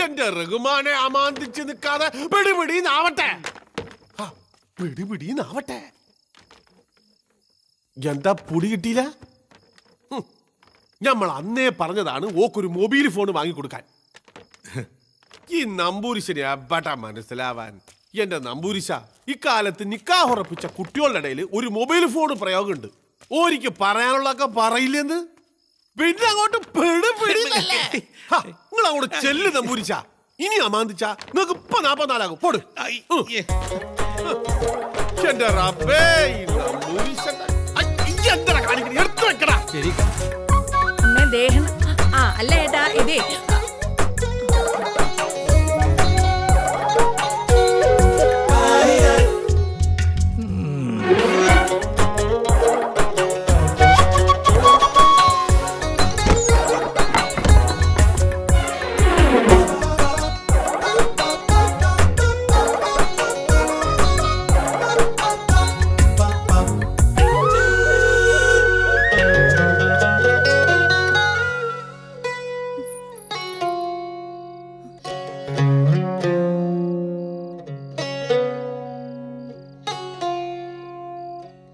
എന്റെ റഹ്മാനെ അമാന്തിച്ച് നിൽക്കാതെ പിടിപിടിന്നാവട്ടെ. പിടിപിടിന്നാവട്ടെ. എന്താ പൊടി കിട്ടിയില്ല? നമ്മൾ അന്നേ പറഞ്ഞതാണ് ഓക്കൊരു മൊബൈൽ ഫോൺ വാങ്ങിക്കൊടുക്കാൻ. ഈ നമ്പൂരിശനെ എവിടെ മനസ്സിലാവാൻ? എന്റെ നമ്പൂരിശ, ഇക്കാലത്ത് നിക്കാഹ് ഉറപ്പിച്ച കുട്ടികളുടെ ഇടയിൽ ഒരു മൊബൈൽ ഫോൺ പ്രയോഗമുണ്ട്. ഓരിക്ക് പറയാനുള്ളതൊക്കെ പറയില്ലെന്ന്. പിന്നെ അങ്ങോട്ട് നിങ്ങൾ അങ്ങോട്ട് ചെല്ലു നമ്പൂരിച്ച. ഇനി അമാന്തിച്ച നിങ്ങൾക്ക് ഇപ്പൊ 44 പോട്. എന്റെ റബ്ബേ, എന്താ കാണിക്കുന്നത്? എടുത്തു വെക്കടാ. അല്ല ഏട്ടാ, ഇതേ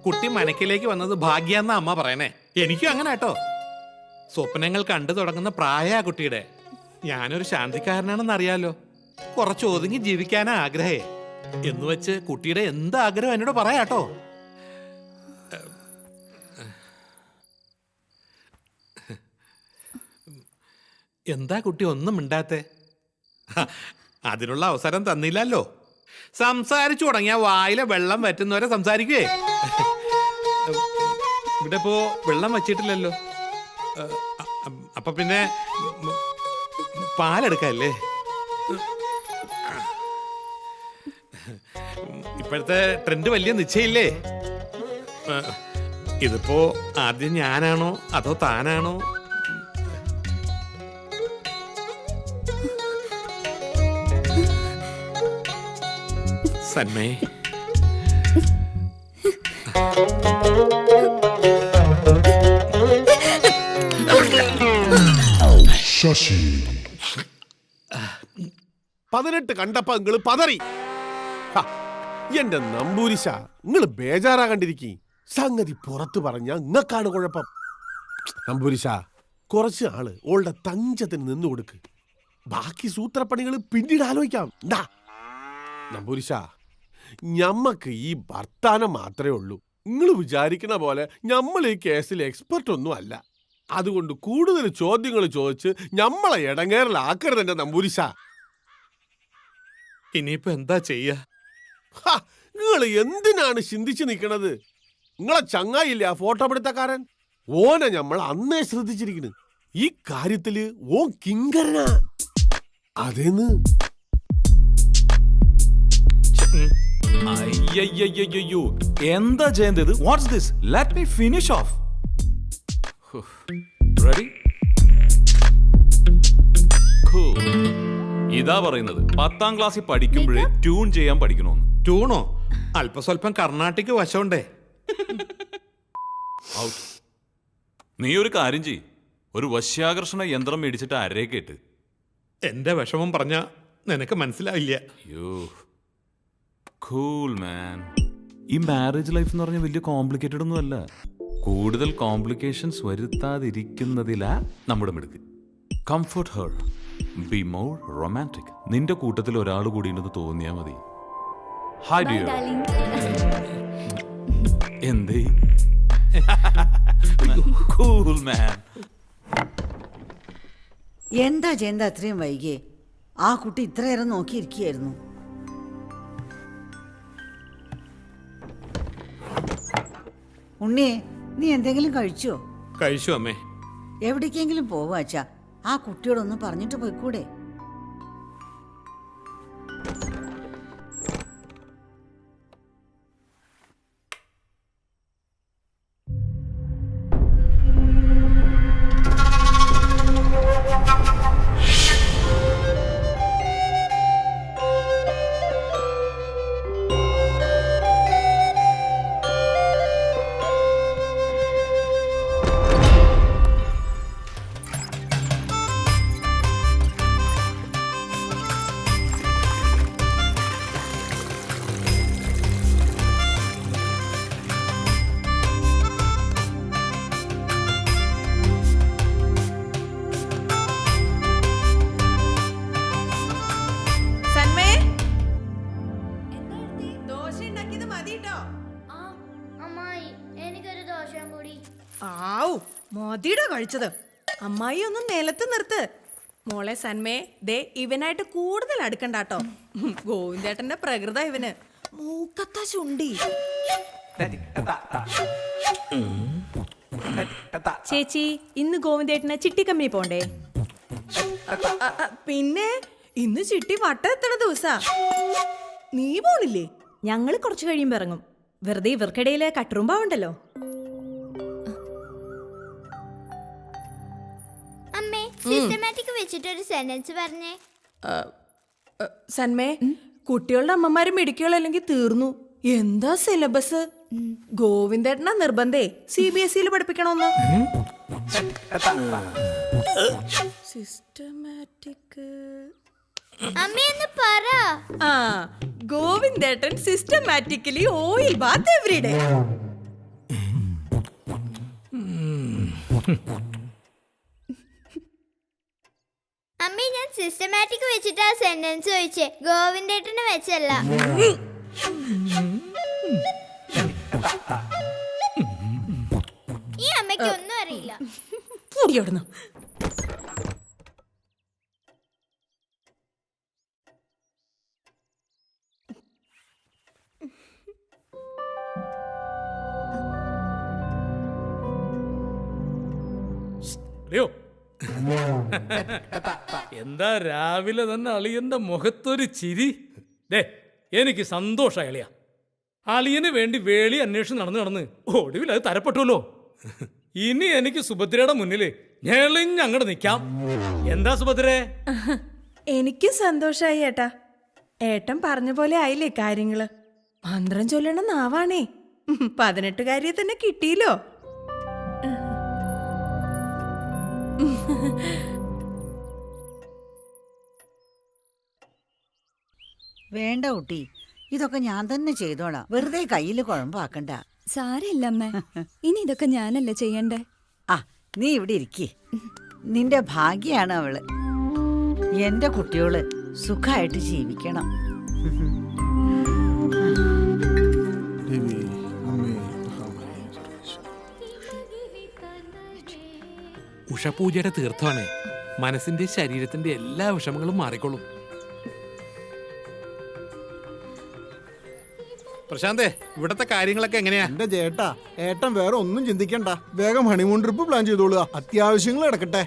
കുട്ടി മനക്കിലേക്ക് വന്നത് ഭാഗ്യാന്നാ അമ്മ പറയണേ. എനിക്കും അങ്ങനെ കേട്ടോ. സ്വപ്നങ്ങൾ കണ്ടു തുടങ്ങുന്ന പ്രായ കുട്ടിയുടെ. ഞാനൊരു ശാന്തിക്കാരനാണെന്ന് അറിയാലോ. കുറച്ച് ഒതുങ്ങി ജീവിക്കാനാ ആഗ്രഹേ. എന്ന് വെച്ച് കുട്ടിയുടെ എന്ത് ആഗ്രഹം എന്നോട് പറയാട്ടോ. എന്താ കുട്ടി ഒന്നും മിണ്ടാത്തെ? അതിനുള്ള അവസരം തന്നില്ലല്ലോ. സംസാരിച്ചു തുടങ്ങിയ വായിലെ വെള്ളം വറ്റുന്നവരെ സംസാരിക്കുവേ. ഇവിടെ ഇപ്പോ വെള്ളം വച്ചിട്ടില്ലല്ലോ. അപ്പൊ പിന്നെ പാലെടുക്കല്ലേ? ഇപ്പോഴത്തെ ട്രെൻഡ് വലിയ നിശ്ചയില്ലേ? ഇതിപ്പോ ആദ്യം ഞാനാണോ അതോ താനാണോ? സന്മേ, ശശി 18 കണ്ടപ്പോ നിങ്ങള് പതറി. എന്റെ നമ്പൂരിശ, നിങ്ങള് ബേജാറാകണ്ടിരിക്കി. സംഗതി പുറത്തു പറഞ്ഞ നിങ്ങൾക്കാണ് കുഴപ്പം. നമ്പൂരിശ, കുറച്ച് ആള് ഓളുടെ തഞ്ചത്തിന് നിന്ന് കൊടുക്ക്. ബാക്കി സൂത്രപ്പണികൾ പിന്നീട് ആലോചിക്കാം. നമ്പൂരിശ, ഞമ്മക്ക് ഈ വർത്താനം മാത്രമേ ഉള്ളൂ. നിങ്ങൾ വിചാരിക്കണ പോലെ നമ്മൾ ഈ കേസിൽ എക്സ്പെർട്ട് ഒന്നും അല്ല. അതുകൊണ്ട് കൂടുതൽ ചോദ്യങ്ങൾ ചോദിച്ച് ഞമ്മളെ ഇടങ്ങേറിലാക്കരുത് എന്റെ നമ്പൂരിശ. ഇനിയിപ്പോ എന്താ ചെയ്യാ? നിങ്ങൾ എന്തിനാണ് ചിന്തിച്ചു നിൽക്കണത്? നിങ്ങളെ ചങ്ങായില്ലേ ആ ഫോട്ടോ പിടുത്തക്കാരൻ? ഓനെ നമ്മൾ അന്നേ ശ്രദ്ധിച്ചിരിക്കണ്. ഈ കാര്യത്തില് ഓൻ കിങ്കരനാ. അതേന്ന് അയ്യോ, എന്താ ചെയ്യുന്നത്? What's this? Let me finish of. Ready? ഇതാ പറയുന്നത് 10ാം ക്ലാസ്സിൽ പഠിക്കുമ്പോഴേ ട്യൂൺ ചെയ്യാൻ പഠിക്കണമെന്ന്. ട്യൂണോ? അല്പസ്വല്പം കർണാട്ടിക് വശമുണ്ടേ. നീ ഒരു കാര്യം ചെയ്യ്, ഒരു വശ്യാകർഷണ യന്ത്രം മേടിച്ചിട്ട് അരേ കേട്ട്. എന്റെ വിഷമം പറഞ്ഞ നിനക്ക് മനസ്സിലാവില്ല. Cool man. ഈ മാരേജ് ലൈഫ് എന്ന് പറഞ്ഞാൽ വലിയ കോംപ്ലിക്കേറ്റഡ് ഒന്നും അല്ല. കൂടുതൽ കോംപ്ലിക്കേഷൻസ് വരുത്താതിരിക്കുന്നതിലാ നമ്മുടെ മിടുക്ക്. Comfort her, be more romantic. നിന്റെ കൂട്ടത്തിൽ ഒരാൾ കൂടി ഉണ്ടെന്ന് തോന്നിയാ മതി. Hi dear. എന്തേ? Cool man. എന്താ ജയന്ത അത്രയും വൈകിയേ? ആ കുട്ടി ഇത്രയേറെ നോക്കിയിരിക്കുകയായിരുന്നു. ഉണ്ണിയെ, നീ എന്തെങ്കിലും കഴിച്ചോ? കഴിച്ചു അമ്മേ. എവിടേക്കെങ്കിലും പോവാച്ചാ? ആ കുട്ടിയോടൊന്ന് പറഞ്ഞിട്ട് പോയിക്കൂടെ? മതിയുടെ കഴിച്ചത്. അമ്മായി ഒന്ന് നിലത്ത് നിർത്ത്. മോളെ സന്മേ, ദേ ഇവനായിട്ട് കൂടുതൽ അടുക്കണ്ടാട്ടോ. ഗോവിന്ദേട്ടന്റെ പ്രകൃത ഇവന്. മൂക്കത്ത ചുണ്ടി. ചേച്ചി, ഇന്ന് ഗോവിന്ദേട്ടന് ചിട്ടി കമ്പനി പോണ്ടേ? പിന്നെ ഇന്ന് ചിട്ടി വട്ട എത്തണ ദിവസാ. നീ പോണില്ലേ? ഞങ്ങൾ കുറച്ച് കഴിയുമ്പോ ഇറങ്ങും. വെറുതെ ഇവർക്കിടയില് കട്ടുറുമ്പാവുണ്ടല്ലോ. അമ്മേ, സിസ്റ്റമാറ്റിക് വെച്ചിട്ട് ഒരു സെന്റൻസ് പറഞ്ഞേ. സന്മേ, കുട്ടികളുടെ അമ്മമാരും മിടിക്കുകളല്ലെങ്കിൽ തീർന്നു. എന്താ സിലബസ്? ഗോവിന്ദേട്ടനാ നിർബന്ധേ CBSE പഠിപ്പിക്കണമെന്ന്. സിസ്റ്റമാറ്റിക്. അമ്മേ ഒന്ന് പറ. ആ, ഗോവിന്ദേട്ടൻ സിസ്റ്റമാറ്റിക്കലി ഓയിൽ ബാത്ത് എവരിഡേ. അമ്മേ, ഞാൻ സിസ്റ്റമാറ്റിക് വെച്ചിട്ട് ആ സെന്റൻസ് ചോദിച്ചേ, ഗോവിന്ദേട്ടന് വെച്ചല്ല. ഈ അമ്മയ്ക്ക് ഒന്നും അറിയില്ല. കൂടിയോടുന്നു. അറിയോ എന്താ രാവിലെ തന്നെ അളിയന്റെ മുഖത്തൊരു ചിരി. ദേ, എനിക്ക് സന്തോഷമായി അളിയ. അളിയന് വേണ്ടി വേളി അന്വേഷണം നടന്ന് ഒടുവിൽ അത് തരപ്പെട്ടുല്ലോ. ഇനി എനിക്ക് സുഭദ്രയുടെ മുന്നിൽ ഞെളിഞ്ഞങ്ങോട്ട് നിൽക്കാം. എന്താ സുഭദ്രേ? എനിക്കും സന്തോഷായി ഏട്ടാ. ഏട്ടൻ പറഞ്ഞ പോലെ ആയില്ലേ കാര്യങ്ങള്. മന്ത്രം ചൊല്ലണ നാവാണേ. 18 തന്നെ കിട്ടിയില്ലോ. വേണ്ട കുട്ടി, ഇതൊക്കെ ഞാൻ തന്നെ ചെയ്തോളാം. വെറുതെ കയ്യിൽ കുഴമ്പാക്കണ്ട. സാരമില്ല അമ്മ, ഇനി ഇതൊക്കെ ഞാനല്ലേ ചെയ്യണ്ടേ? ആ, നീ ഇവിടെ ഇരിക്കേ. നിന്റെ ഭാഗ്യാണ് അവള്. എന്റെ കുട്ടിയോള് സുഖമായിട്ട് ജീവിക്കണം. ഉഷപൂജയുടെ തീർത്ഥമാണ്. മനസ്സിന്റെ ശരീരത്തിന്റെ എല്ലാ വിഷമങ്ങളും മാറിക്കൊള്ളും. പ്രശാന്തേ, ഇവിടത്തെ കാര്യങ്ങളൊക്കെ എങ്ങനെയാ? എന്റെ ചേട്ടാ, ഏട്ടൻ വേറെ ഒന്നും ചിന്തിക്കണ്ട. വേഗം ഹണിമൂൺ ട്രിപ്പ് പ്ലാൻ ചെയ്തോളുക. അത്യാവശ്യങ്ങൾ കിടക്കട്ടെ.